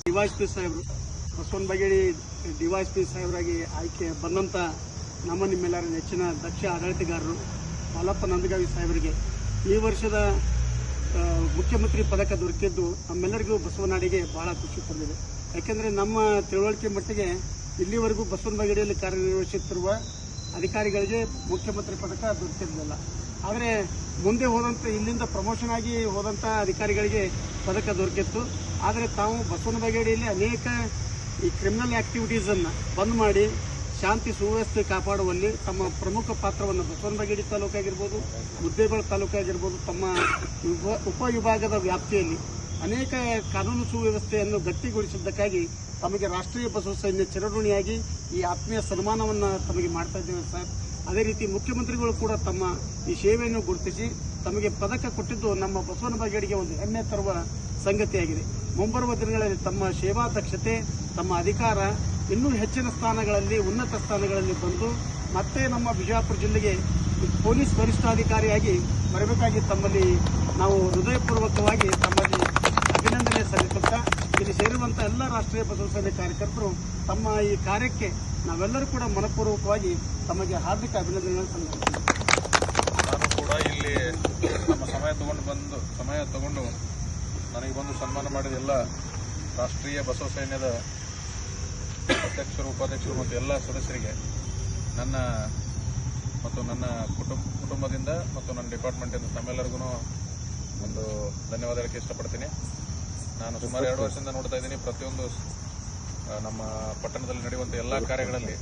DYSP ಸಾಹೇಬರು ಬಸವನ ಬಾಗೇಡಿ DYSP ಸಾಹೇಬರಾಗಿ ಆಯ್ಕೆ ಬಂದಂಥ ನಮ್ಮ ನಿಮ್ಮೆಲ್ಲರ ನೆಚ್ಚಿನ ದಕ್ಷ ಆಡಳಿತಗಾರರು ಮಾಲಪ್ಪ ನಂದಗಾವಿ ಸಾಹೇಬರಿಗೆ ಈ ವರ್ಷದ ಮುಖ್ಯಮಂತ್ರಿ ಪದಕ ದೊರಕಿದ್ದು ನಮ್ಮೆಲ್ಲರಿಗೂ ಬಸವನಾಡಿಗೆ ಬಹಳ ಖುಷಿ ತಂದಿದೆ. ಯಾಕೆಂದರೆ ನಮ್ಮ ತಿಳುವಳಿಕೆ ಮಟ್ಟಿಗೆ ಇಲ್ಲಿವರೆಗೂ ಬಸವನ ಬಾಗೇಡಿಯಲ್ಲಿ ಕಾರ್ಯನಿರ್ವಹಿಸುತ್ತಿರುವ ಅಧಿಕಾರಿಗಳಿಗೆ ಮುಖ್ಯಮಂತ್ರಿ ಪದಕ ದೊರಕಿರಲಿಲ್ಲ. ಆದರೆ ಮುಂದೆ ಹೋದಂಥ ಇಲ್ಲಿಂದ ಪ್ರಮೋಷನ್ ಆಗಿ ಹೋದಂಥ ಅಧಿಕಾರಿಗಳಿಗೆ ಪದಕ ದೊರಕಿತ್ತು. ಆದರೆ ತಾವು ಬಸವನ ಬಾಗೇಡಿಯಲ್ಲಿ ಅನೇಕ ಈ ಕ್ರಿಮಿನಲ್ ಆಕ್ಟಿವಿಟೀಸನ್ನು ಬಂದ್ ಮಾಡಿ ಶಾಂತಿ ಸುವ್ಯವಸ್ಥೆ ಕಾಪಾಡುವಲ್ಲಿ ತಮ್ಮ ಪ್ರಮುಖ ಪಾತ್ರವನ್ನು ಬಸವನ ಬಾಗೇಡಿ ತಾಲೂಕಾಗಿರ್ಬೋದು, ಮುದ್ದೇಬೇಳ ತಾಲೂಕಾಗಿರ್ಬೋದು, ತಮ್ಮ ಉಪವಿಭಾಗದ ವ್ಯಾಪ್ತಿಯಲ್ಲಿ ಅನೇಕ ಕಾನೂನು ಸುವ್ಯವಸ್ಥೆಯನ್ನು ಗಟ್ಟಿಗೊಳಿಸಿದ್ದಕ್ಕಾಗಿ ತಮಗೆ ರಾಷ್ಟ್ರೀಯ ಬಸವ ಸೈನ್ಯ ಚಿರಋಣಿಯಾಗಿ ಈ ಆತ್ಮೀಯ ಸನ್ಮಾನವನ್ನು ತಮಗೆ ಮಾಡ್ತಾ ಇದ್ದೇವೆ ಸರ್. ಅದೇ ರೀತಿ ಮುಖ್ಯಮಂತ್ರಿಗಳು ಕೂಡ ತಮ್ಮ ಈ ಸೇವೆಯನ್ನು ಗುರುತಿಸಿ ತಮಗೆ ಪದಕ ಕೊಟ್ಟಿದ್ದು ನಮ್ಮ ಬಸವನ ಬಾಗೇಡಿಗೆ ಒಂದು ಹೆಮ್ಮೆ ತರುವ ಸಂಗತಿಯಾಗಿದೆ. ಮುಂಬರುವ ದಿನಗಳಲ್ಲಿ ತಮ್ಮ ಸೇವಾ ದಕ್ಷತೆ, ತಮ್ಮ ಅಧಿಕಾರ ಇನ್ನೂ ಹೆಚ್ಚಿನ ಸ್ಥಾನಗಳಲ್ಲಿ, ಉನ್ನತ ಸ್ಥಾನಗಳಲ್ಲಿ ಬಂದು ಮತ್ತೆ ನಮ್ಮ ಬಿಜಾಪುರ ಜಿಲ್ಲೆಗೆ ಪೊಲೀಸ್ ವರಿಷ್ಠಾಧಿಕಾರಿಯಾಗಿ ಬರಬೇಕಾಗಿ ತಮ್ಮಲ್ಲಿ ನಾವು ಹೃದಯಪೂರ್ವಕವಾಗಿ ತಮ್ಮಲ್ಲಿ ಅಭಿನಂದನೆ ಸಲ್ಲಿಸುತ್ತಾ, ಇಲ್ಲಿ ಸೇರುವಂಥ ಎಲ್ಲ ರಾಷ್ಟ್ರೀಯ ಬಸವ ಸೇನೆ ಕಾರ್ಯಕರ್ತರು ತಮ್ಮ ಈ ಕಾರ್ಯಕ್ಕೆ ನಾವೆಲ್ಲರೂ ಕೂಡ ಮನಪೂರ್ವಕವಾಗಿ ತಮಗೆ ಹಾರ್ದಿಕ ಅಭಿನಂದನೆಗಳನ್ನು ಸಲ್ಲಿಸುತ್ತೇವೆ. ನಾನು ಕೂಡ ಇಲ್ಲಿ ನಮ್ಮ ಸಮಯ ತಗೊಂಡು ನನಗೆ ಬಂದು ಸನ್ಮಾನ ಮಾಡಿದ ಎಲ್ಲ ರಾಷ್ಟ್ರೀಯ ಬಸವ ಸೈನ್ಯದ ಅಧ್ಯಕ್ಷರು, ಉಪಾಧ್ಯಕ್ಷರು ಮತ್ತು ಎಲ್ಲ ಸದಸ್ಯರಿಗೆ ನನ್ನ ಕುಟುಂಬದಿಂದ ಮತ್ತು ನನ್ನ ಡಿಪಾರ್ಟ್ಮೆಂಟಿಂದ ತಮ್ಮೆಲ್ಲರಿಗೂ ಒಂದು ಧನ್ಯವಾದ ಹೇಳಕ್ಕೆ ಇಷ್ಟಪಡ್ತೀನಿ. ನಾನು ಸುಮಾರು 2 ವರ್ಷದಿಂದ ನೋಡ್ತಾ ಇದ್ದೀನಿ, ಪ್ರತಿಯೊಂದು ನಮ್ಮ ಪಟ್ಟಣದಲ್ಲಿ ನಡೆಯುವಂಥ ಎಲ್ಲ ಕಾರ್ಯಗಳಲ್ಲಿ